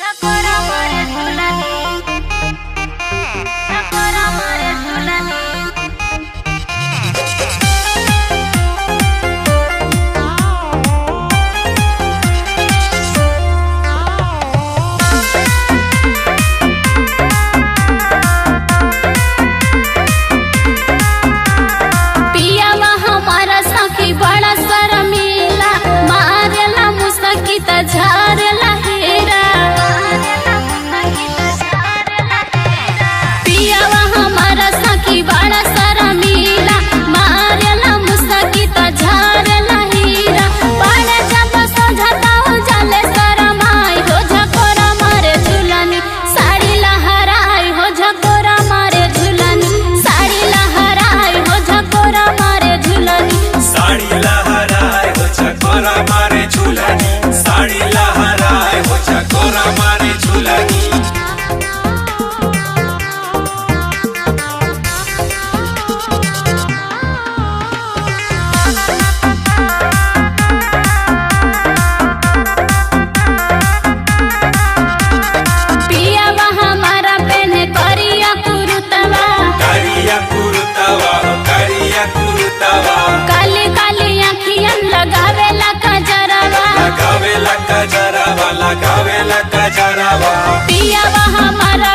झकोरा मारे झूलनी, झकोरा मारे झूलनी। पियावा हमारा सखी बड़ा शर्मीला, मारेला मुसकी त झारेला हेरा। पियावा हमारा सखी बड़ा शर्मीला, मारेला मुसकी त झारेला हेरा। बड़ा जब सोझता हो जाले शरमाई हो, झकोरा मारे झूलनी साड़ी लहराई हो, झकोरा मारे झूलनी साड़ी लहराई हो, झकोरा मारे झूलनी साड़ी लहराए हो झकोरा मारे झूलनी, साड़ी लहराए हो झकोरा मारे झूलनी। पियावा हमारा पेने करिया कुरुतवा, करिया कुर्तवा हो करिया कुर्तवा, काली काली आँखियन लगावेला कजरवा। लगावेला कजरवा लगावेला कजरवा। पियावा हमारा